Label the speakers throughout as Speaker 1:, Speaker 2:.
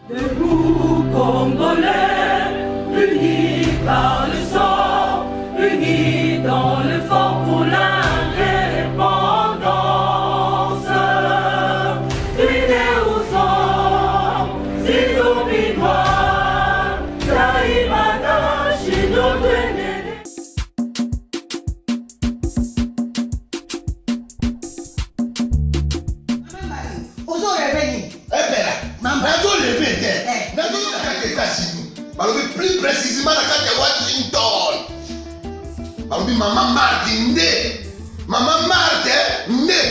Speaker 1: Debout Congolais, unis par le sang, unis dans l'effort pour l'indépendance. Unis aux hommes, ces zombies noirs, Taïmada, Chino,
Speaker 2: plus précisément dans Washington. Maman Martin né. Maman Martin né.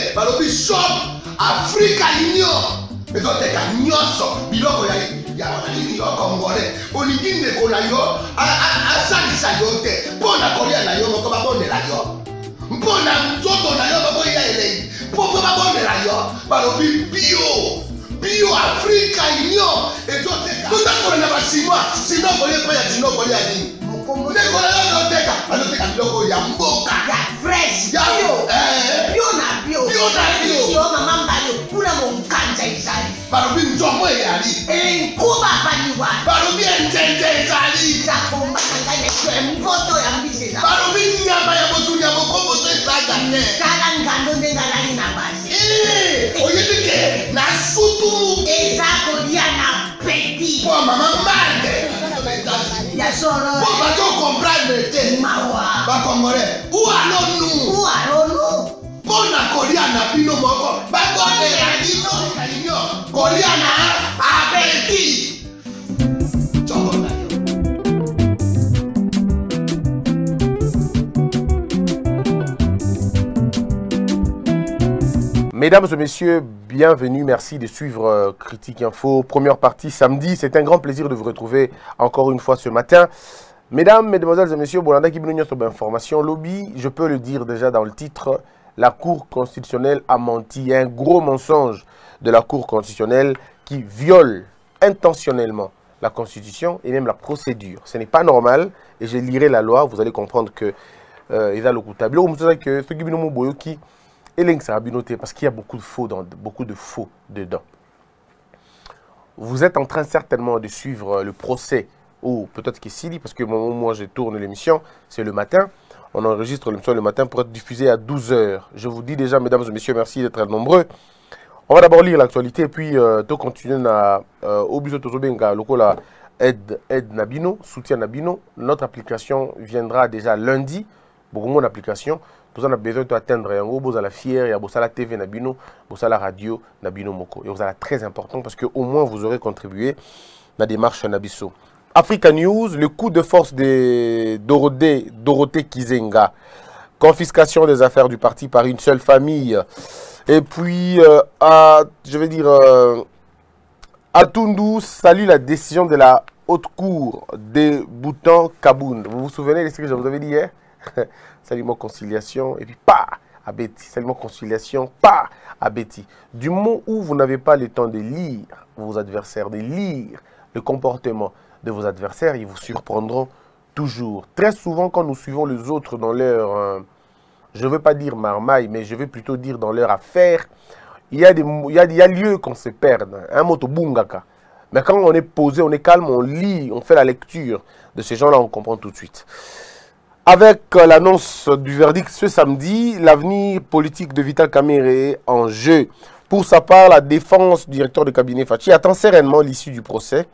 Speaker 2: Shop Africa Union. Mais on est à Nyoso. Biloko ya Congolais. Olingi ndeko na yo asalisa yo te. Mpona kolia na yo moko babondela yo. Mpona nzoto na yo baboya elei. Po babondela yo. Balobi bio Africa Union. Et tout est tout à fait chinois. Sinon vous voulez pas y chinois vous voulez dire. Ndeko na yo noteka. Anoteka biloko ya mboka.
Speaker 3: Ya fresh.
Speaker 2: Ya
Speaker 3: bio na bio. Yo mama mbayo kuna monkanja izali.
Speaker 2: Balobi nzomo eyali.
Speaker 3: Kuba baniwa.
Speaker 2: Balobi enjenje ezali.
Speaker 3: Zakomba kangane kwe mpoto ya mbiseza.
Speaker 2: Balobi nyama ya botu ya bokombo to esaga ne.
Speaker 3: Kala ngando ndengalali na basi.
Speaker 2: Oyedike na sutu.
Speaker 3: Ezako dia na petit.
Speaker 2: Pour maman Martin.
Speaker 3: Ya soro.
Speaker 2: Pour pas comprendre te.
Speaker 3: Mawa.
Speaker 2: Ba Congolais. Où allons-nous? Pour na kolia na bino moko. Ba bonne la bino kalinyo. Kolia na abeti.
Speaker 4: Mesdames et messieurs, bienvenue, merci de suivre Critique Info. Première partie samedi, c'est un grand plaisir de vous retrouver encore une fois ce matin. Mesdames, mesdemoiselles et messieurs, Bolanda qui nous sur information lobby, je peux le dire déjà dans le titre, la Cour constitutionnelle a menti. Il y a un gros mensonge de la Cour constitutionnelle qui viole intentionnellement la Constitution et même la procédure. Ce n'est pas normal et je lirai la loi, vous allez comprendre que il y a le coup tableau, que ce qui parce qu'il y a beaucoup de faux dedans. Vous êtes en train certainement de suivre le procès, ou peut-être qu'ici, parce que moi je tourne l'émission, c'est le matin. On enregistre l'émission le matin pour être diffusé à 12 h. Je vous dis déjà, mesdames et messieurs, merci d'être nombreux. On va d'abord lire l'actualité et puis tout continuer à Obiso Tozobenga, lokola aide Nabino, soutien Nabino. Notre application viendra déjà lundi. Beaucoup mon application. Vous avez besoin d'atteindre vous avez la fière, vous avez la TV Nabino, vous avez la radio Nabino Moko. Et vous avez très important parce qu'au moins vous aurez contribué à la démarche Nabiso. Africa News, le coup de force de Dorothée Kizenga. Confiscation des affaires du parti par une seule famille. Et puis, je vais dire, Atundu salue la décision de la haute cour des Bouton Kaboun. Vous vous souvenez de ce que je vous avais dit hier? Salument conciliation et puis pas à Betty. Salument conciliation, pas à Betty. Du moment où vous n'avez pas le temps de lire vos adversaires, de lire le comportement de vos adversaires, ils vous surprendront toujours. Très souvent, quand nous suivons les autres dans leur, je ne veux pas dire marmaille, mais je vais plutôt dire dans leur affaire, il y a lieu qu'on se perde. Un mot au bungaka. Mais quand on est posé, on est calme, on lit, on fait la lecture de ces gens-là, on comprend tout de suite. Avec l'annonce du verdict ce samedi, l'avenir politique de Vital Kamerhe est en jeu. Pour sa part, la défense du directeur de cabinet Fachi attend sereinement l'issue du procès,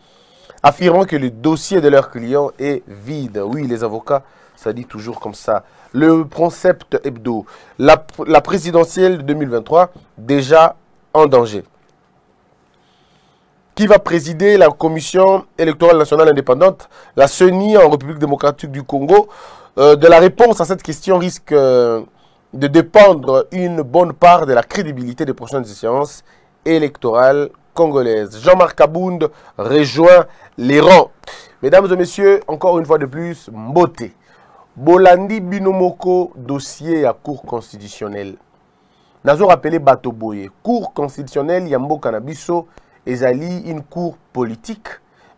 Speaker 4: affirmant que le dossier de leur client est vide. Oui, les avocats, ça dit toujours comme ça. Le Concept Hebdo, la présidentielle de 2023, déjà en danger. Qui va présider la Commission électorale nationale indépendante, la CENI en République démocratique du Congo? De la réponse à cette question risque de dépendre une bonne part de la crédibilité des prochaines séances électorales congolaises. Jean-Marc Abound rejoint les rangs. Mesdames et messieurs, encore une fois de plus, Mbote. Bolandi Binomoko, dossier à Cour constitutionnelle. Nazo rappelé Batoboye. Cour constitutionnelle, Yambo Kanabiso, ezali une cour politique,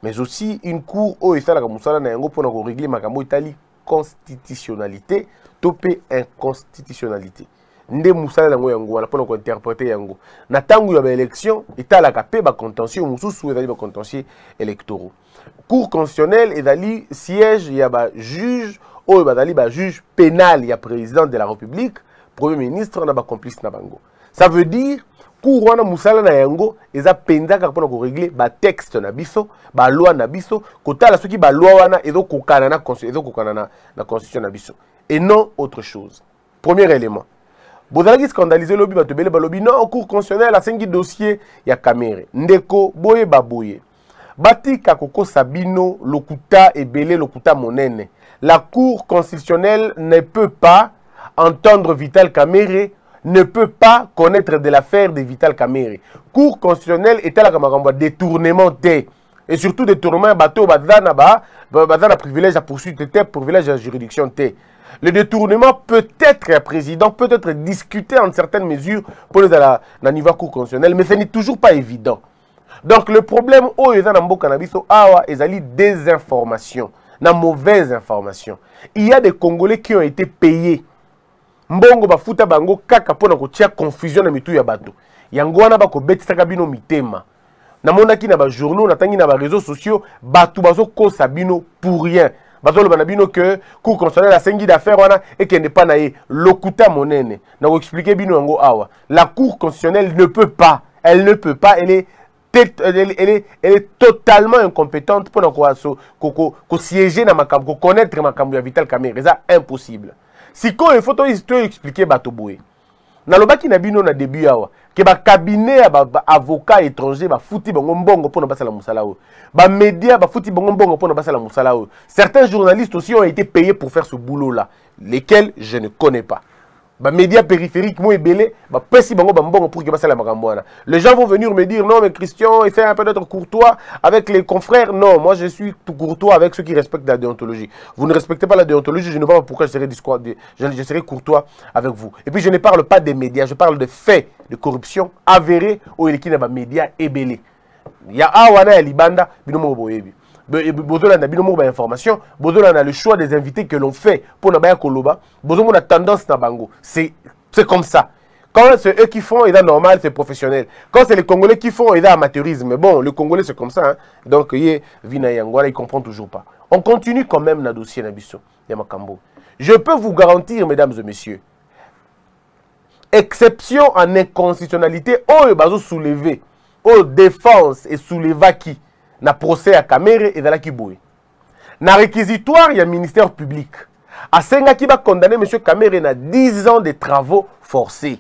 Speaker 4: mais aussi une cour où il y a pour régler Makambo Italie constitutionnalité, topé inconstitutionnalité. nde musala nango yango wana mpona kointerprete yango na ntango ya baélection etalaka mpe bacontentieux mosusu ezali bacontentieux électoraux. Cour constitutionnelle ezali siège ya bajuge oyo bazali bajuge pénal ya président de la République, premier ministre na bacomplice na bango. Ça veut dire cour wana musala na yango eza pendaka mpona korégler batexte na biso baloi na biso kotala soki baloi wana ezokokana na constitution na biso et non autre chose. Premier élément, bozalaki scandalisé lobi bato bele balobi non cour constitutionnelle asengi dossier ya Kamere ndeko boye baboye batika kokosa bino lokuta ebele lokuta monene. La cour constitutionnelle ne peut pas entendre Vital Kamere, ne peut pas connaître de l'affaire de Vital Kamere. Cour constitutionnelle est à la détournement et surtout détournement bateau bazana privilège à poursuite privilège à juridiction T. Le détournement peut être président, peut être discuté en certaines mesures pour les à la niveau cour constitutionnelle, mais ce n'est toujours pas évident. Donc le problème au Yezanambo Cannabiso awa ezali désinformation, na mauvaise information. Il y a des Congolais qui ont été payés. Mbongo bafuta bango kaka pona kotia confusion na mitu ya bato. Yango wana bako betisaka bino mitema. Na monaki na ba journaux, na tangi na ba réseaux sociaux, bato bazo kosa bino pour rien. Bato lo banabino que cour constitutionnelle la sengi d'affaires wana et qu'elle n'est pas naé lokuta monene. Na ko expliquer bino yango awa. La cour constitutionnelle ne peut pas, elle ne peut pas, elle est totalement incompétente pour siéger dans makambo, connaître makambo ya Vital Kamere. C'est impossible. Si il faut expliquer Batoboué. Na lobaki na bino na début yawa que ba cabinet ya avocat étranger ba fouti bango mbongo pour na basala musala o. Ba média ba fouti bango mbongo pour na basala musala o. Certains journalistes aussi ont été payés pour faire ce boulot là, lesquels je ne connais pas. Bah médias périphériques moi belé bah pesi bango bambongo pour que basala makambo wana. Les gens vont venir me dire non mais Christian il fait un peu d'être courtois avec les confrères. Non, moi je suis tout courtois avec ceux qui respectent la déontologie. Vous ne respectez pas la déontologie, je ne vois pas pourquoi je serai courtois avec vous. Et puis je ne parle pas des médias, je parle de faits de corruption avérés au équilibre bah médias et belé. Il y a awana ya libanda binomo boyebi. Bozola na binomo ba information, bozola na le choix des invités que l'on fait pour na baya koloba, bozola na tendance na bango. C'est comme ça. Quand c'est eux qui font, il est normal, c'est professionnel. Quand c'est les Congolais qui font, il est amateurisme. Mais bon, le Congolais c'est comme ça. Hein. Donc il vina yangwala, il comprend toujours pas. On continue quand même na dossier na biso Yamakambo. Je peux vous garantir, mesdames et messieurs, exception en inconstitutionnalité, oh bazo soulevé, oh défense et souleva qui na procès à Kamere et Zalaki Boy. Na réquisitoire, il y a ministère public. A Senga qui va condamner M. Kamere na 10 ans de travaux forcés.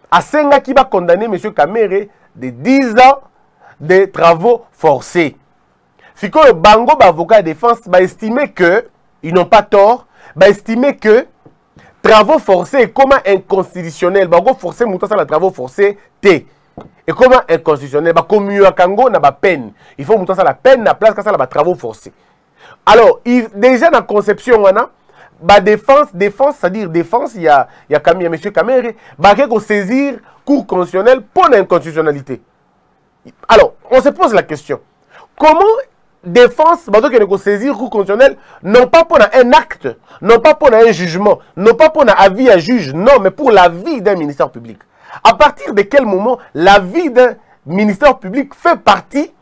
Speaker 4: A Senga qui va condamner M. Kamere de 10 ans de travaux forcés. Si le bango avocat de défense va estimer que ils n'ont pas tort, va estimer que travaux forcés est comme inconstitutionnel. Bango forcé, mouton ça la travaux forcés T. Et comment inconstitutionnel, bah comme mieux à Kango n'a pas peine. Il faut monter ça la peine na place que ça la travaux forcés. Alors, déjà dans la conception on a bah défense, c'est-à-dire défense, il y a monsieur Kamere, bah qu'il saisir cour constitutionnelle pour l'inconstitutionnalité. Alors, on se pose la question. Comment défense, bah donc il saisir cour constitutionnelle non pas pour un acte, non pas pour un jugement, non pas pour un avis à juge, non, mais pour l'avis d'un ministère public. À partir de quel moment la vie d'un ministère public fait partie,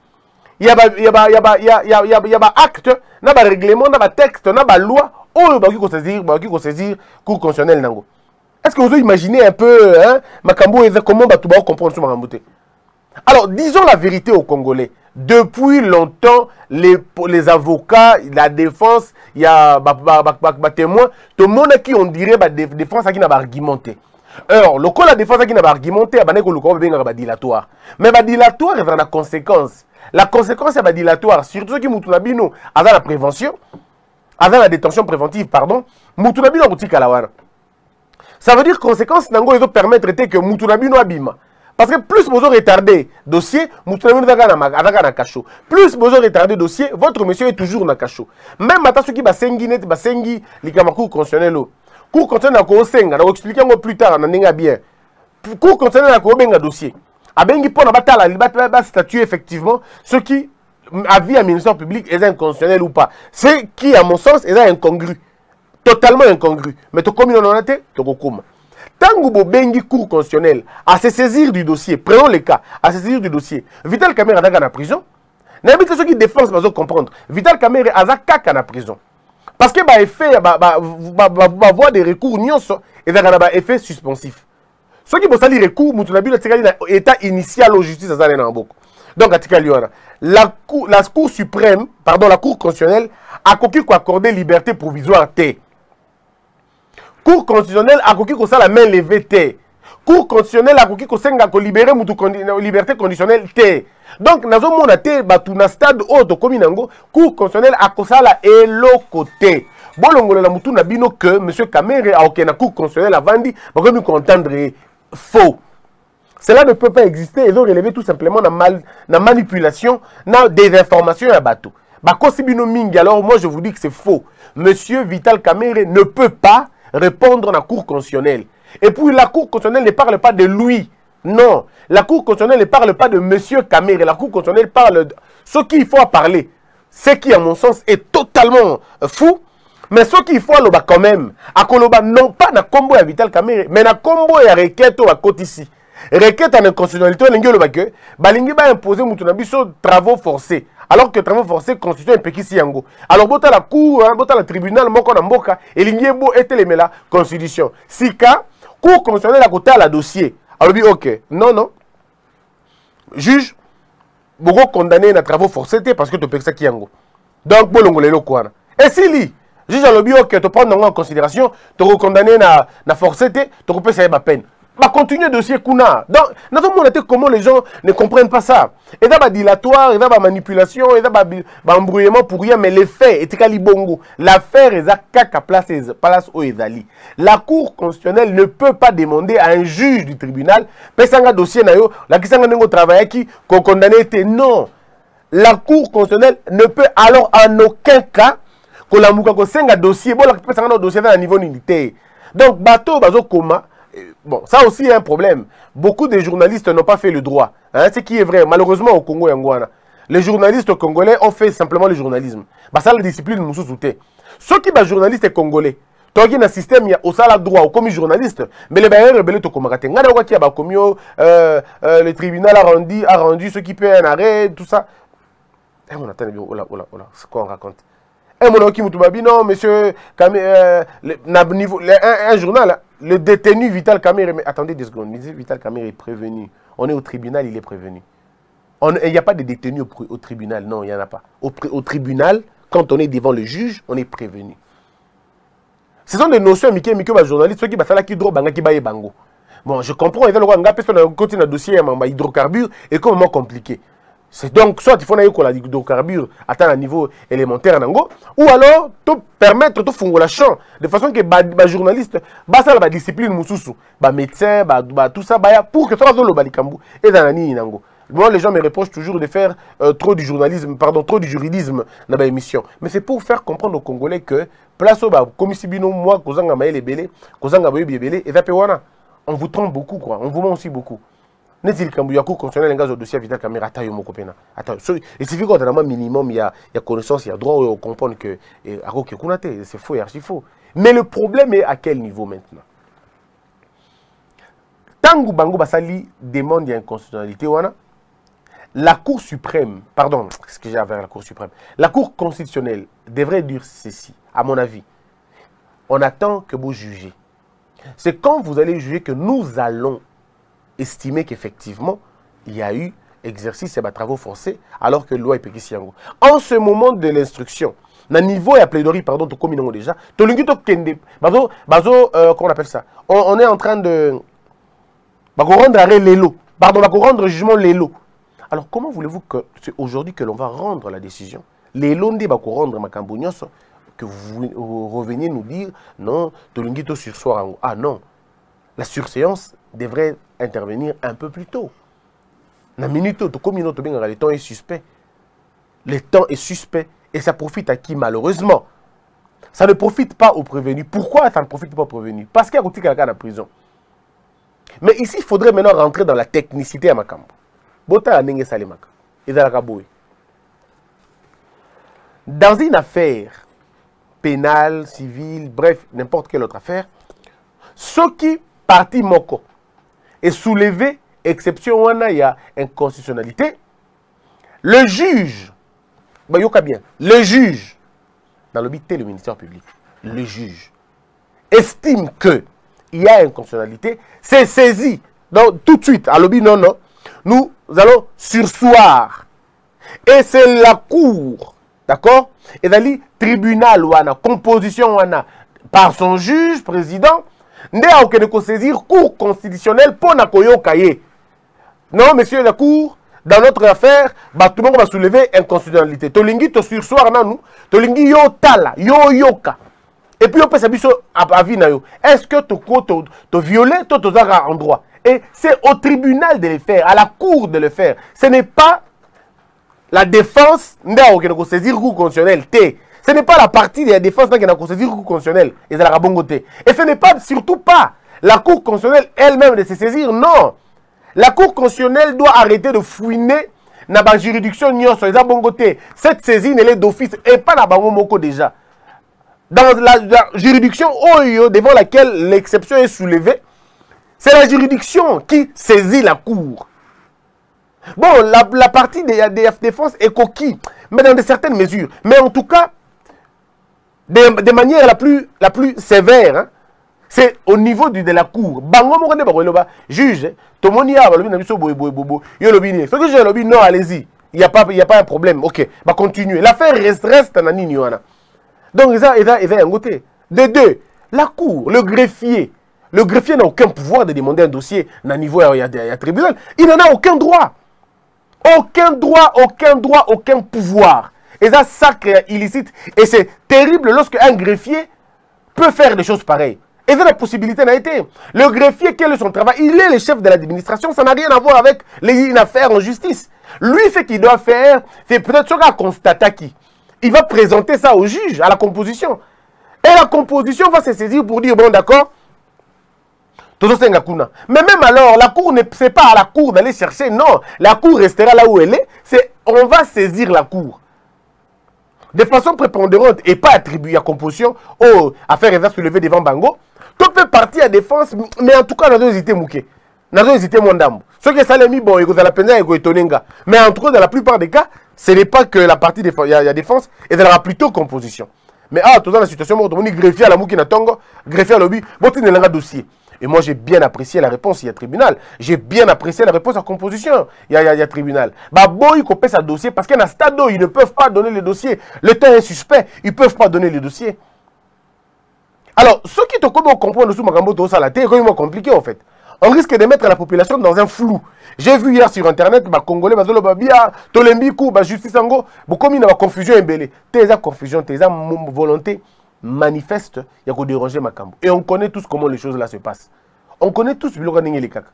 Speaker 4: il y a acte, il y a règlement, il y a texte, il y a loi, il y a saisir cour constitutionnelle. Est-ce que vous imaginez un peu Makambo et comment tu vas comprendre ce Makambo? Alors, disons la vérité aux Congolais. Depuis longtemps, les avocats, la défense, il y a des témoins, tout le monde qui on dirait la défense qui n'a pas argumenté. Alors, le cas la défense qui n'a pas argumenté, c'est dilatoire. Mais dilatoire, il y a une conséquence. La conséquence est dilatoire. Surtout ceux qui ont la prévention, la détention préventive, pardon, ça veut dire conséquence, ils vont permettre que Moutounabino abima. Parce que plus vous retardez dossier, Moutounabino a cachot. Plus vous retardez dossier, votre monsieur est toujours dans cachot. Même maintenant, ceux qui basengi, les Kamakou constitutionnels. Cour constitutionnelle na ko senga, na ko expliquer ngo plus tard na ninga bien. Cour constitutionnelle na ko benga dossier. Abengi pona batala ba statut effectivement ce qui avis à ministère public est inconstitutionnel ou pas. C'est qui à mon sens est incongru. Totalement incongru. Mais to comme on en a été, to kokuma. Tango Bobengi cour constitutionnel à se saisir du dossier, prenons les cas, à se saisir du dossier. Vital Kamerhe est en prison. N'habite ceux qui défendent, ils comprendre. Vital Kamerhe est en prison. Parce que bah effet, bah voir des recours nyonso et bah effet suspensif. Ceux qui vont salir recours, mutunabi le état initial au justice à Namboka. Donc la cour suprême, pardon, la cour constitutionnelle a coquille accorder liberté provisoire T. Cour constitutionnelle a coquille ça la main levée T. Cour constitutionnelle a coquille ko libérer mutu liberté conditionnelle T. Donc nazo mona T batuna stade auto kominango cour constitutionnelle a kosala eloko T. Bolongola la mutu na bino que monsieur Kamerhe a aucun cour constitutionnelle avandi ba ko mi contendre faux. Cela ne peut pas exister. Ils ont relevé tout simplement la manipulation, la désinformation à bateau. Alors moi je vous dis que c'est faux. Monsieur Vital Kamerhe ne peut pas répondre à la Cour constitutionnelle. Et puis la Cour constitutionnelle ne parle pas de lui. Non. La Cour constitutionnelle ne parle pas de monsieur Kamerhe. La Cour constitutionnelle parle de ce qu'il faut parler. Ce qui, à mon sens, est totalement fou. Mais ce qu'il faut quand même, à Koloba, non pas na combo à Vital Kamerhe, mais na combo à Reketo à côté ici. Requête en inconstitutionnalité, balingi ba imposer mutunabiso travaux forcés. Alors que travaux forcés constituent un péki siango. Alors bota la cour, bota la tribunal moko na mboka et l'ingiebo était la constitution. Sika cour constitutionnelle à côté à la dossier. Alors dit OK. Non. Juge beaucoup condamné na travaux forcés parce que tu pèques ça kiango. Donc bolongo lelo kwana. Et si li juge a lobby OK, te prendre en considération, te recondamner na forcé, te couper ça ma peine. Va continuer le dossier Kuna. Donc, nous avons montré comment les gens ne comprennent pas ça. Et là, dilatoire, et là, manipulation, et là, embrouillement pour rien, mais les faits, et tikali bongo. L'affaire est à kaka place au Ezali. La Cour constitutionnelle ne peut pas demander à un juge du tribunal, pesanga dossier nayo, la kisanga nengo travailler qui condamné était non. La Cour constitutionnelle ne peut alors en aucun cas que la mouka ko senga dossier, bon la pesanga dossier dans un niveau unité. Donc bateau bazo coma. Bon, ça aussi est un problème. Beaucoup de journalistes n'ont pas fait le droit. Hein, ce qui est vrai, malheureusement au Congo et en Gouana. Les journalistes congolais ont fait simplement le journalisme. Bah, ça, la discipline, nous sous-souté. Ceux qui sont journalistes congolais, tu as un système, il y a au salaire droit, ou comme journaliste, mais les bailleurs rebelles, tu le tribunal a rendu ceux qui paient un arrêt, tout ça. Eh, on attend, c'est quoi on raconte? Eh, mon qui non, monsieur, un journal, le détenu Vital Kamerhe, mais attendez 2 secondes, Vital Kamerhe est prévenu. On est au tribunal, il est prévenu. Il n'y a pas de détenu au tribunal, non, il n'y en a pas. Au tribunal, quand on est devant le juge, on est prévenu. Ce sont des notions, Mickey, journaliste, ceux qui sont là, qui drôle, qui baillent bango. Bon, je comprends, il y a un continue un dossier, hydrocarbures, et comment compliqué. C'est donc soit il faut que la hydrocarbure atteint un niveau élémentaire ou alors tout permettre de faire la champ de façon que les journalistes ça la discipline mususu médecin tout ça pour que ça soit le balikambu et dans la nango. Moi les gens me reprochent toujours de faire trop du journalisme, pardon, trop du juridisme dans l'émission. Mais c'est pour faire comprendre aux Congolais que place au comme si bino moi kozanga maele belé, kozanga boyebi belé et zapewana. On vous trompe beaucoup quoi, on vous ment aussi beaucoup. N'est-il qu'un bouillard constitutionnel, un gaz au dossier Vital Kamerhe, attends, il suffit qu'on ait un minimum, il y a connaissance, il y a droit, on comprend que c'est faux et archi faux. Mais le problème est à quel niveau maintenant? Tango Bango Basali demande d'inconstitutionnalité, la Cour suprême, pardon, ce que j'ai à faire la Cour suprême, la Cour constitutionnelle devrait dire ceci, à mon avis. On attend que vous jugez. C'est quand vous allez juger que nous allons estimer qu'effectivement, il y a eu exercice et travaux forcés, alors que la loi est péquissi. En ce moment de l'instruction, na niveau et à plaidoirie, pardon, tout comme nous déjà, comment on appelle ça? On est en train de rendre arrêt les lots, pardon, rendre jugement les lots. Alors, comment voulez-vous que c'est aujourd'hui que l'on va rendre la décision? Les lots ne vont rendre ma cambognos, que vous reveniez nous dire non, Tolungito sur soir. Ah non, la surséance devrait intervenir un peu plus tôt. Le temps est suspect. Le temps est suspect et ça profite à qui malheureusement? Ça ne profite pas aux prévenus. Pourquoi ça ne profite pas aux prévenus? Parce qu'il y a quelqu'un en prison. Mais ici, il faudrait maintenant rentrer dans la technicité à Makambo. Dans une affaire pénale, civile, bref, n'importe quelle autre affaire, ceux qui parti moko et soulever exception wana ya inconstitutionnalité, le juge, bah yoka bien, le juge, dans le but le ministère public, le juge estime que il y a inconstitutionnalité, c'est saisi. Donc tout de suite, à l'objet non, non, nous allons surseoir. Et c'est la cour, d'accord? Et dans le tribunal wana, composition wana, par son juge, président, ne a aucun de saisir cour constitutionnelle pour na koyokaye. Non, monsieur la cour, dans notre affaire, bah, tout le monde va soulever inconstitutionnalité. Tolingi to sursoir nanou, tolingi yo tala, yo yoka. Et puis on peut s'habiller à vie na yo. Est-ce que tu violé, tu en droit? Et c'est au tribunal de le faire, à la cour de le faire. Ce n'est pas la défense n'a aucun de saisir cour constitutionnelle. Ce n'est pas la partie de la défense qui n'a aucun de saisir cour constitutionnelle. Et c'est la rabongoté. Et ce n'est pas, surtout pas, la cour constitutionnelle elle-même de se saisir. Non. La cour constitutionnelle doit arrêter de fouiner dans la juridiction nyonso. Cette saisine elle est d'office et pas dans la moko déjà. Dans la juridiction devant laquelle l'exception est soulevée, c'est la juridiction qui saisit la cour. Bon, la partie de la défense est coquille, mais dans de certaines mesures. Mais en tout cas, de manière la plus sévère, hein, c'est au niveau de la cour. Juge, tout le monde y a non, allez-y. Il n'y a pas un problème. Ok, bah continuez. L'affaire reste dans la ligne. Donc, il y a un côté. De deux, la cour, le greffier. Le greffier n'a aucun pouvoir de demander un dossier à niveau tribunal. Il n'en a aucun droit. Aucun droit, aucun pouvoir. Et ça, sacré illicite. Et c'est terrible lorsque un greffier peut faire des choses pareilles. Et ça, la possibilité n'a été. Le greffier, quel est son travail? Il est le chef de l'administration. Ça n'a rien à voir avec une affaire en justice. Lui, ce qu'il doit faire, c'est peut-être ce qu'il a constaté qui. Il va présenter ça au juge, à la composition. Et la composition va se saisir pour dire, bon, d'accord, mais même alors, la cour ne c'est pas à la cour d'aller chercher, non. La cour restera là où elle est. On va saisir la cour. De façon prépondérante et pas attribuée à composition, affaire est soulevée devant Bango. Tout peut partir à défense, mais en tout cas, nous avons hésité mouké. Nous avons hésité mon dame. Ce que ça l'a mis, bon, il y a la peine et il mais en tout cas, dans la plupart des cas, ce n'est pas que la partie il y a défense, et il y aura plutôt composition. Mais tout dans la situation, on dit greffier à la mouki na tongo, greffier à l'objet, bon, tu n'as pas dossier. Et moi, j'ai bien apprécié la réponse, il y a tribunal. J'ai bien apprécié la réponse à composition, il y a tribunal. Bah, bon, ils coupent sa dossier parce qu'à un stade où ils ne peuvent pas donner le dossier. Le temps est suspect, ils ne peuvent pas donner le dossier. Alors, ceux qui te comprennent sous Magambo, ça la terre, c'est compliqué en fait. On risque de mettre la population dans un flou. J'ai vu hier sur internet, les Congolais, les Babia, Tolembi, la justice, comme il y a confusion, tes confusion, tes volonté manifeste, il y a déranger ma cambo. Et on connaît tous comment les choses là se passent. On connaît tous les kaka.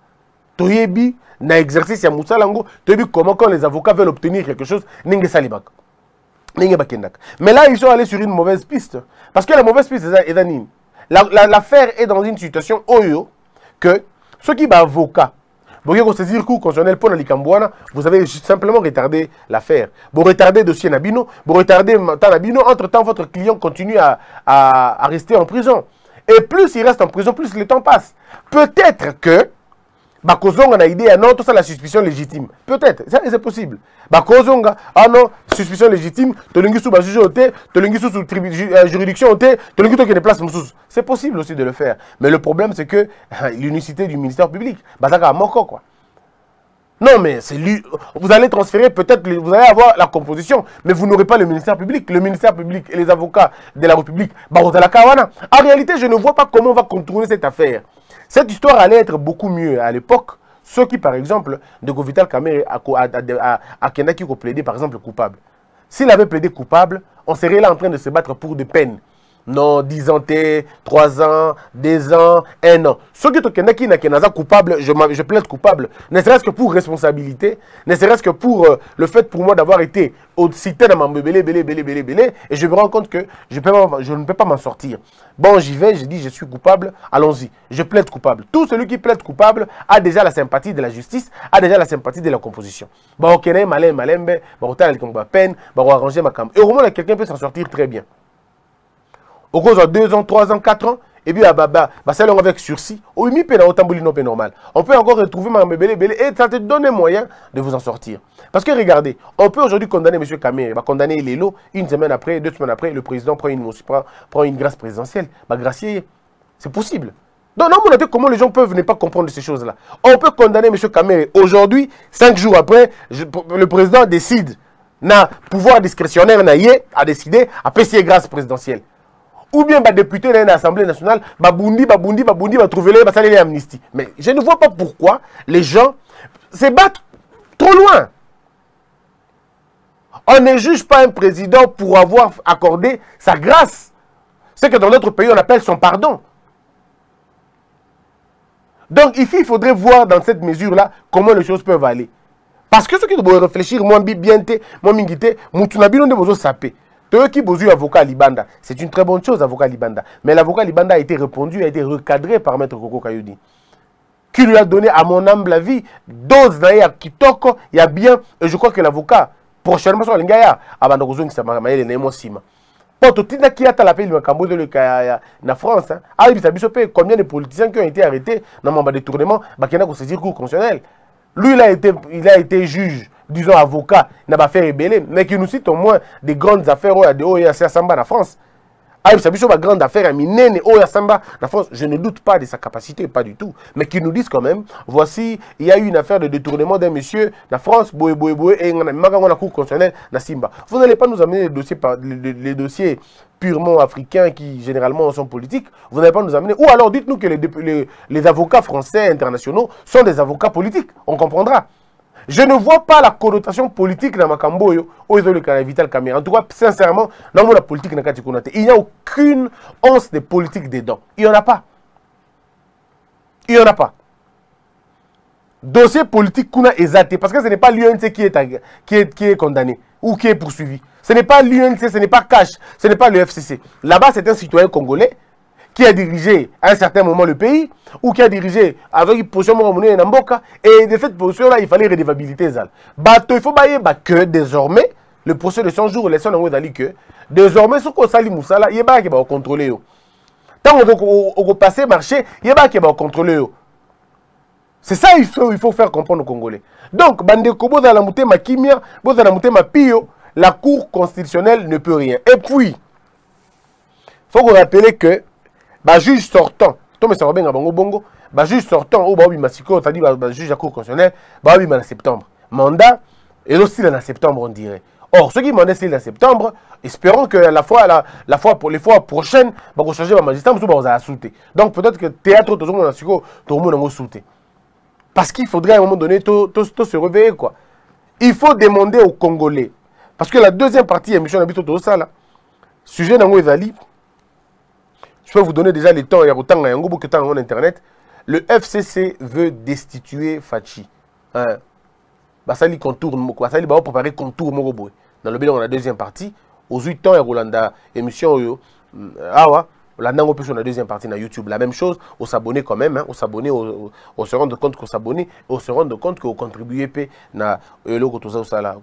Speaker 4: Toyebi, na exercice ya Moussalango, toyebi comment quand les avocats veulent obtenir quelque chose, n'enge salibak. N'enge bakendak. Mais là, ils sont allés sur une mauvaise piste. Parce que la mauvaise piste, c'est d'anine. L'affaire est dans une situation oyo que ceux qui sont avocats, vous avez simplement retardé l'affaire. Vous retardez le dossier Nabino, vous retardez Nabino, entre-temps, votre client continue à rester en prison. Et plus il reste en prison, plus le temps passe. Peut-être que Bakozonga a idée, non, tout ça la suspicion légitime. Peut-être, c'est possible. Bakozonga, ah non, suspicion légitime, Tolingi sous juge au thé, Tolingi sous juridiction au thé, Tolingi qui place sous. C'est possible aussi de le faire. Mais le problème, c'est que l'unicité du ministère public, Bazaka a moko quoi. Non, mais c'est lui. Vous allez transférer, peut-être, vous allez avoir la composition, mais vous n'aurez pas le ministère public. Le ministère public et les avocats de la République, en réalité, je ne vois pas comment on va contourner cette affaire. Cette histoire allait être beaucoup mieux à l'époque. Ceux qui, par exemple, de Govital Kamere à Kendaki qui plaidé, par exemple, coupable. S'il avait plaidé coupable, on serait là en train de se battre pour des peines. Non, 10 ans, 3 ans, 2 ans, 1 an. Ceux qui sont coupables, je plaide coupable, ne serait-ce que pour responsabilité, ne serait-ce que pour le fait pour moi d'avoir été cité dans ma belé, et je me rends compte que je ne peux pas m'en sortir. Bon, j'y vais, je dis je suis coupable, allons-y, je plaide coupable. Tout celui qui plaide coupable a déjà la sympathie de la justice, a déjà la sympathie de la composition. Bon, ok, malembe, bon, peine, bon, arranger ma cam. Et au moins, quelqu'un peut s'en sortir très bien. Au cours de 2 ans, 3 ans, 4 ans, et puis ça avec sursis, on peut normal. On peut encore retrouver et ça te donne un moyen de vous en sortir. Parce que regardez, on peut aujourd'hui condamner M. Kamere, condamner Lelo, une semaine après, 2 semaines après, le président prend une grâce présidentielle, gracier. C'est possible. Donc, non, comment les gens peuvent ne pas comprendre ces choses-là. On peut condamner M. Kamere. Aujourd'hui, 5 jours après, le président décide, n'a pouvoir discrétionnaire, a décidé à payer grâce présidentielle. Ou bien, député dans l'Assemblée nationale, babundi, trouver les amnistie. Mais je ne vois pas pourquoi les gens se battent trop loin. On ne juge pas un président pour avoir accordé sa grâce. C'est que dans notre pays, on appelle son pardon. Donc ici, il faudrait voir dans cette mesure-là comment les choses peuvent aller. Parce que ceux qui doivent réfléchir, moi, avocat à Libanda. C'est une très bonne chose, avocat à Libanda. Mais l'avocat à Libanda a été répondu, a été recadré par Maître Koko Kayodi, qui lui a donné, à mon humble avis, dose à Kitoko, il y a bien, et je crois que l'avocat, prochainement sur l'Ingaya, avant de rejoindre Sima. Pototina qui a tapé le Cambodge en France. Combien de politiciens qui ont été arrêtés dans le détournement qui ont saisi le cours constitutionnel. Lui, il a été juge, disons avocat, il n'a pas fait rebeller, mais qui nous cite au moins des grandes affaires en France. Grande affaire en France, je ne doute pas de sa capacité, pas du tout. Mais qui nous disent quand même, voici, il y a eu une affaire de détournement d'un monsieur en France, et la cour constitutionnelle na Simba. Vous n'allez pas nous amener les dossiers purement africains qui généralement sont politiques. Vous n'allez pas nous amener. Ou alors dites-nous que les avocats français internationaux sont des avocats politiques. On comprendra. Je ne vois pas la connotation politique dans Makamboyo ou dans Vital Kamere. En tout cas, sincèrement, dans la politique, il n'y a aucune once de politique dedans. Il n'y en a pas. Il n'y en a pas. Dossier politique qu'on a exalté, parce que ce n'est pas l'UNC qui est condamné ou qui est poursuivi. Ce n'est pas l'UNC, ce n'est pas Cash, ce n'est pas le FCC. Là-bas, c'est un citoyen congolais qui a dirigé à un certain moment le pays, ou qui a dirigé avec une position monnaie en Mboka, et de cette position-là, il fallait redevabilité. Il faut que désormais, le procès de 100 jours, les gens ont dit que désormais, ce qu'on sali Moussala, il y a qui va contrôler. Tant qu'on va passer marché, il y a qui va contrôler. C'est ça il faut faire comprendre aux Congolais. Donc, Bandeko, dans la montée ma kimia, dans la montée ma pio, la Cour constitutionnelle ne peut rien. Et puis, il faut vous rappeler que juge sortant, juge sortant, c'est-à-dire juge de la Cour constitutionnelle, en septembre. Mandat, et aussi en septembre, on dirait. Or, ceux qui mandatent en septembre, espérons que les fois prochaines, on va changer le magistrat, on va sauter. Donc, peut-être que le théâtre, tout le monde va sauter. Parce qu'il faudrait à un moment donné, tout se réveiller, quoi. Il faut demander aux Congolais. Parce que la deuxième partie, émission d'habitude, tout ça, là, sujet dans Ezali. Je peux vous donner déjà les temps, il y a autant de temps en internet. Le FCC veut destituer Fachi. Ça lui contourne, ça lui va préparer contour Moroboy. Dans le bilan, on a la deuxième partie. Aux 8 ans, il y a une émission. On a la deuxième partie dans YouTube. La même chose, on s'abonne quand même. On s'abonne, on se rend compte qu'on s'abonne. On se rend compte qu'on contribue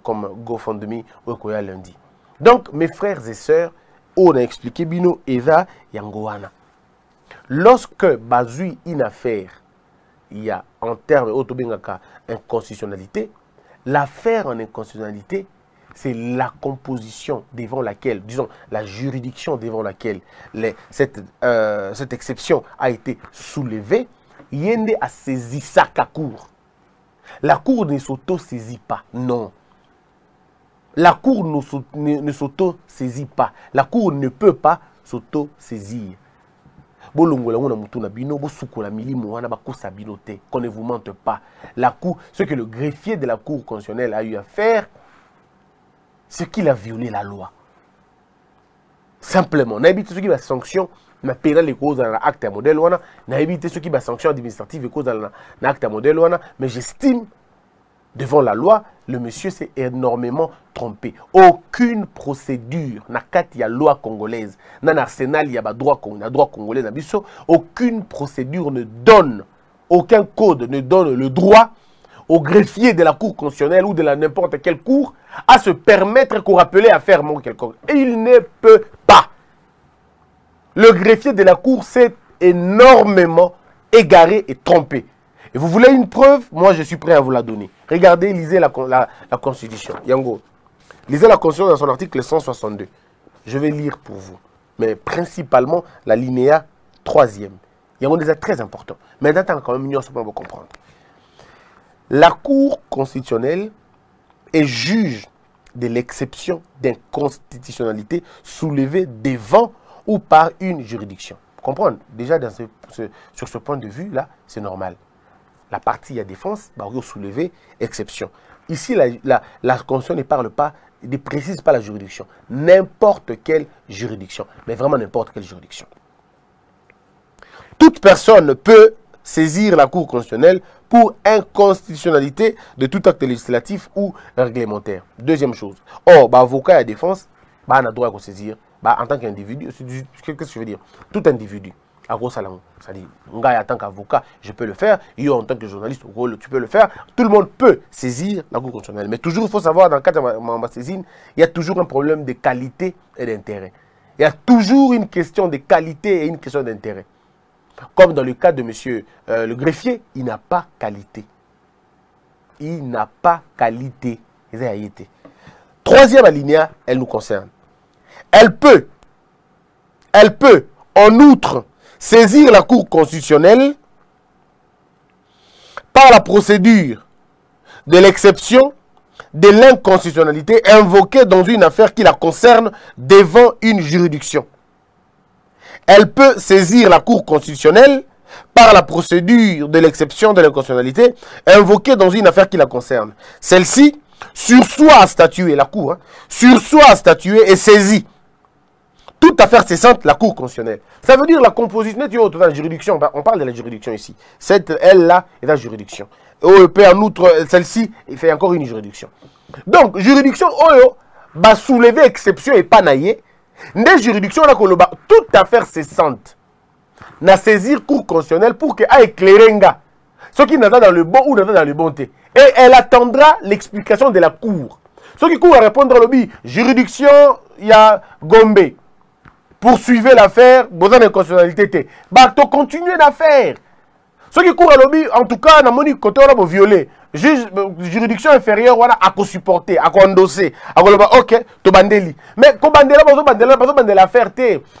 Speaker 4: comme GoFundMe ou lundi. Donc, mes frères et sœurs, on a expliqué Bino Eva Yangoana. Lorsque Bazui une affaire, il y a en termes d'inconstitutionnalité, l'affaire en inconstitutionnalité, c'est la composition devant laquelle, disons, la juridiction devant laquelle cette exception a été soulevée. Yende a saisi ça la Cour. La Cour ne s'auto-saisit pas, non. La Cour ne s'auto-saisit pas. La Cour ne peut pas s'auto-saisir. Qu'on ne vous mente pas. La Cour, ce que le greffier de la Cour constitutionnelle a eu à faire, c'est qu'il a violé la loi. Simplement. On a évité ce qui va sanction, mais pénal les causes dans l'acte à modèle. On a évité ce qui va sanction administrative et cause dans l'acte à modèle. Mais j'estime, devant la loi, le monsieur s'est énormément trompé. Aucune procédure n'a qu'à la loi congolaise. Dans l'arsenal, il y a droit congolais. Aucune procédure ne donne, aucun code ne donne le droit au greffier de la Cour constitutionnelle ou de n'importe quelle cour à se permettre qu'on rappelait à faire quelconque. Et il ne peut pas. Le greffier de la Cour s'est énormément égaré et trompé. Et vous voulez une preuve? Moi, je suis prêt à vous la donner. Regardez, lisez la Constitution. Yango, lisez la Constitution dans son article 162. Je vais lire pour vous. Mais principalement, la linéa 3e. Yango, déjà très important. Mais maintenant, quand même, on va comprendre. La Cour constitutionnelle est juge de l'exception d'inconstitutionnalité soulevée devant ou par une juridiction. Vous comprenez? Déjà, sur ce point de vue-là, c'est normal. La partie à défense va soulever exception. Ici, la Constitution ne parle pas, ne précise pas la juridiction. N'importe quelle juridiction, mais vraiment n'importe quelle juridiction. Toute personne peut saisir la Cour constitutionnelle pour inconstitutionnalité de tout acte législatif ou réglementaire. Deuxième chose. Or, avocat à défense, on a droit à saisir en tant qu'individu. Qu'est-ce que je veux dire? Tout individu. C'est-à-dire, en tant qu'avocat, je peux le faire. Yo, en tant que journaliste, tu peux le faire. Tout le monde peut saisir la Cour constitutionnelle. Mais toujours, il faut savoir, dans le cadre de ma saisine, il y a toujours un problème de qualité et d'intérêt. Il y a toujours une question de qualité et une question d'intérêt. Comme dans le cas de monsieur le greffier, il n'a pas qualité. Il n'a pas qualité. Troisième alinéa, elle nous concerne. Elle peut, en outre, saisir la Cour constitutionnelle par la procédure de l'exception de l'inconstitutionnalité invoquée dans une affaire qui la concerne devant une juridiction. Elle peut saisir la Cour constitutionnelle par la procédure de l'exception de l'inconstitutionnalité invoquée dans une affaire qui la concerne. Celle-ci sursoit à statuer, la Cour, sursoit à statuer et saisit toute affaire cessante la Cour constitutionnelle. Ça veut dire la composition, de la juridiction, on parle de la juridiction ici. Cette elle-là est la juridiction. OEP en outre, celle-ci, il fait encore une juridiction. Donc, juridiction, va soulever exception et pas naïe. Des juridictions, là, toute affaire cessante, na saisir Cour constitutionnelle pour qu'elle éclaire ce qui n'est pas dans le bon ou dans le bon thé. Et elle attendra l'explication de la Cour. Ce qui court à répondre à l'objet, juridiction, il y a Gombe. Poursuivez l'affaire, besoin d'inconstitutionnalité. Bah, tu continues l'affaire. Ce qui court à l'objet, en tout cas, dans mon côté, on a violé. Juridiction inférieure, on a supporter, à endosser, à ok, tu bandeli. Mais quand bandela, pas l'affaire,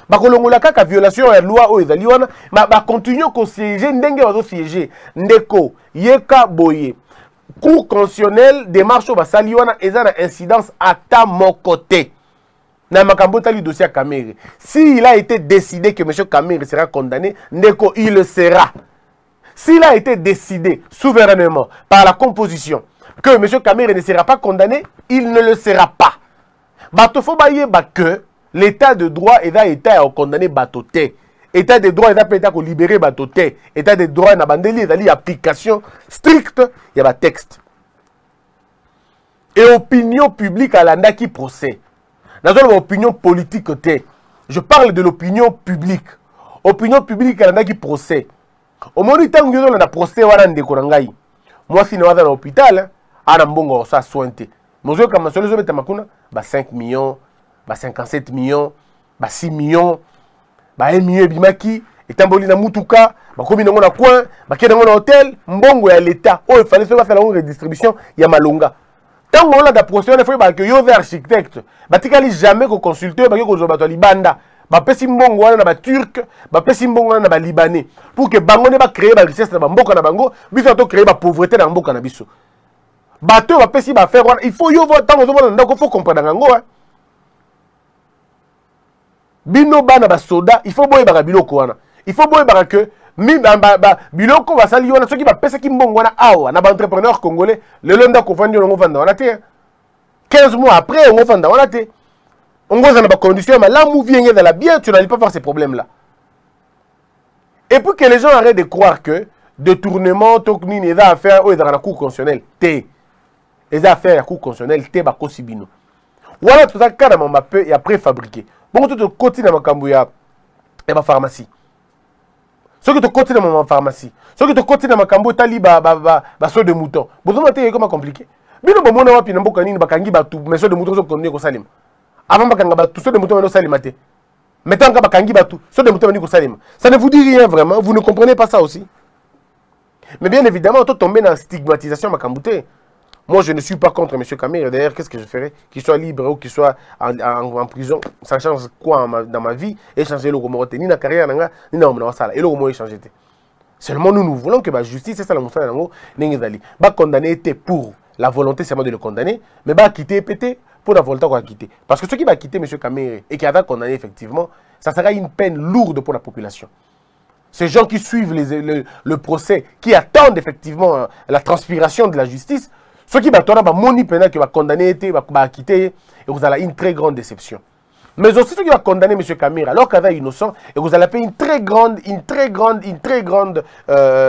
Speaker 4: bah, quand violation de la loi, bah, continue à siéger, n'dengue va siéger. Ndeko, yeka boye. Cour constitutionnelle, démarche au basali, on a une incidence à ta mon côté. Dans le dossier à Kamere. S'il a été décidé que M. Kamere sera condamné, Ndeko, il le sera. S'il a été décidé souverainement par la composition que M. Kamere ne sera pas condamné, il ne le sera pas. Batofo baye que l'état de droit est à condamner Batoté. État de droit est à libérer Batoté. État de droit na bandeli est à application stricte, il y a un texte. Et opinion publique à l'anda qui procède. Dans une opinion politique, je parle de l'opinion publique. Opinion publique à l'anda qui procède. Au moment où on a procès, moi, si on est dans l'hôpital, on a bon ça sointé. Moi, je suis 5 millions, 57 millions, 6 millions, 1 million bimaki, et tamboli na mutuka, bakomi na coin, bakena na hôtel, mbongo ya l'état. Oh, il fallait faire la redistribution, ya malonga. Tant on a da procès, il faut que yo architecte, batikali jamais ko consulter, ba ko zo bato libanda. Bapesi mbongo wana na ba turc, bapesi mbongo wana na ba libanais pour que bango ne ba créer ba richesse na ba mboka na bango, biso to créer ba pauvreté na mboka na biso. Bato bapesi ba faire wana, il faut yo voir tant ozo mona ndako faut comprendre ngango Bino bana ba soda, il faut boye ba biloko wana. Il faut boye ba que biloko ba sali wana soki bapesa ki mbongo wana awa na ba entrepreneur congolais, le londa ko fandi ngo vanda wana te. 15 mois après on vanda wana te. On va dans la condition, mais là, où vient de la bien, tu n'allais pas faire ces problèmes-là. Et pour que les gens arrêtent de croire que détournement, tokni, les affaires, dans la cour constitutionnelle, les affaires à la cour constitutionnelle, bah, kosibino. Voilà tout ça, quand on a peu et après fabriqué. Bon, tout le côté dans ma cambouya et ma pharmacie. Ce que tu côté dans ma pharmacie, ce que tu côté dans ma cambouya, tali, saut de mouton. Bon, ça m'a comment compliqué. Bino, bon, on a pu n'importe quoi, bakangi, mais saut de mouton, je connais au salim. Avant bakanga tout ça de mouton no salimate. Maintenant, ça ne vous dit rien vraiment. Vous ne comprenez pas ça aussi. Mais bien évidemment, on tombe dans la stigmatisation Makambouté. Moi, je ne suis pas contre M. Kamere. D'ailleurs, qu'est-ce que je ferais? Qu'il soit libre ou qu'il soit en prison, ça change quoi dans ma vie? Et changer le Romorote, ni dans la carrière, ni dans la salle. Et le Romorote changé. Seulement, nous voulons que la justice, c'est ça la moussa va condamner pour la volonté seulement de le condamner, mais va quitter péter pour la volonté qu'on va quitter. Parce que ceux qui va quitter M. Kamere et qui va condamner effectivement, ça sera une peine lourde pour la population. Ces gens qui suivent le procès, qui attendent effectivement la transpiration de la justice, ceux qui vont moni pendant qui va condamner, va quitter, et vous allez une très grande déception. Mais aussi ceux qui vont condamner M. Kamere alors qu'il est innocent, et vous allez payer une très grande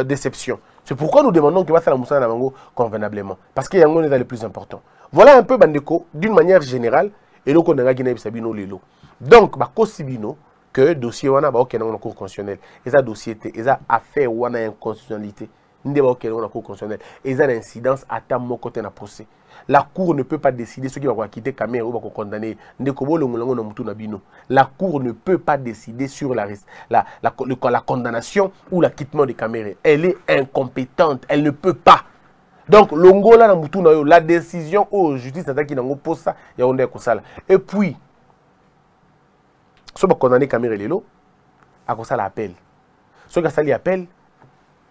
Speaker 4: déception. C'est pourquoi nous demandons qu'il va faire la moussa Nabango convenablement. Parce qu'il y a un des plus importants. Voilà un peu Bandeko, d'une manière générale, et l'on a Guinée Sabino Lelo. Donc, Sibino, que dossier wana ba okena na cour constitutionnelle eza dossier te eza affaire wana inconstitutionnalité ndé ba okena na cour constitutionnelle eza l'incidence ata moko te na procès. La cour ne peut pas décider ce qui va quitter Kamere ou va condamner ndeko bolo ngolongo na mutu na bino. La cour ne peut pas décider sur la condamnation ou l'acquittement de Kamere. Elle est incompétente, elle ne peut pas. Donc longola na mutu na yo la décision au justice ataki nango posa ya onde kosala. Et puis si on condamne Kamere Lelo, à cause de l'appel. Si on a l'appel,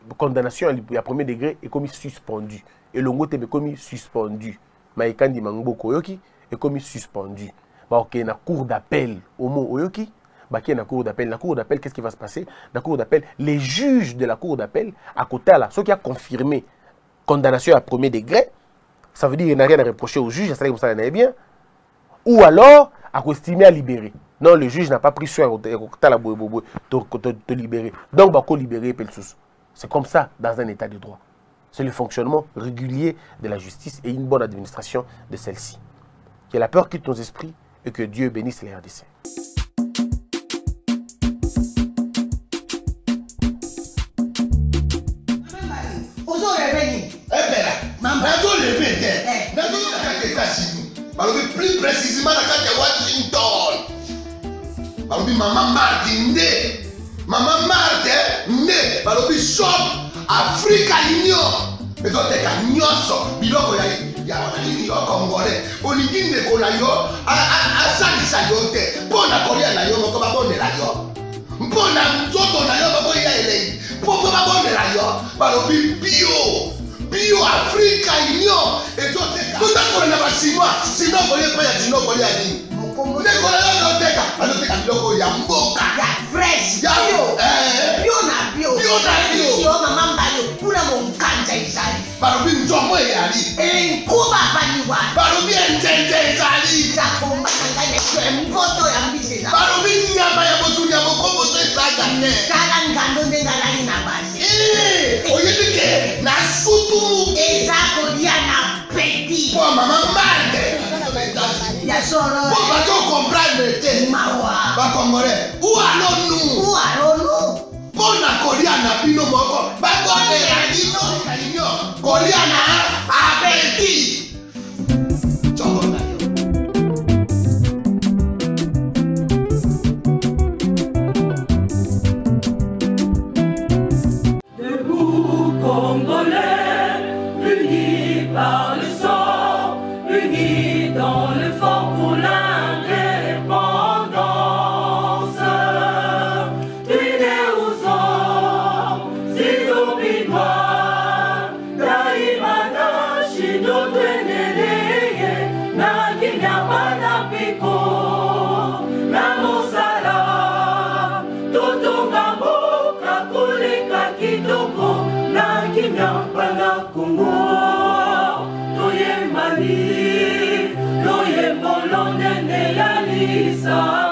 Speaker 4: la condamnation à premier degré est commis suspendu. Et le mot est commis suspendu. Maïkandi Mangbo Koyoki est commis suspendu. Ok, na cour d'appel au mot Oyoki. La cour d'appel. La cour d'appel, qu'est-ce qui va se passer? La cour d'appel, les juges de la cour d'appel, à côté là, ceux qui ont confirmé condamnation à premier degré, ça veut dire qu'il n'y a rien à reprocher au juge, ça ça bien. Ou alors, à estimer à libérer. Non, le juge n'a pas pris soin de te libérer. Donc, il faut libérer. C'est comme ça dans un état de droit. C'est le fonctionnement régulier de la justice et une bonne administration de celle-ci. Que la peur quitte nos esprits et que Dieu bénisse les RDC.
Speaker 2: Plus précisément dans Washington. Maman Marthe Maman Marthe né balobi shop Africa Union. Mais donc t'es nyonso biloko ya nini yo congolais. Olingi ndeko na yo asalisa yo te. Mpona kolia na yo moko babondela yo. Mpona nzoto na yo bako ya elei. Poko babondela yo balobi bio Africa Union. Et donc t'es tout à fait na basinois. Sinon kolia pa ya sinon kolia nini. Biloko ya mboka
Speaker 3: ya fresh bio na bio mama mbayo kuna monkanja izali
Speaker 2: balobi nzomo eyali
Speaker 3: nkuba baniwa
Speaker 2: balobi enjenje ezali
Speaker 3: zakomba kangane mpoto ya mbisi
Speaker 2: balobi nyama ya motu ya mokombo to ezaga ne
Speaker 3: kala ngando ndengalali na basi
Speaker 2: oyebike na sutu
Speaker 3: ezako dia na peti
Speaker 2: po mama mande
Speaker 3: ya solo
Speaker 2: po bato comprendre te
Speaker 3: mawa
Speaker 2: ba congolais ou allons-nous pona kolia na bino moko ba kondela bino kolia na appétit chongo na yo
Speaker 1: debout Congolais unis par le sang unis dans le fort pour Congo, toye mali, toye molonde ne ya lisa.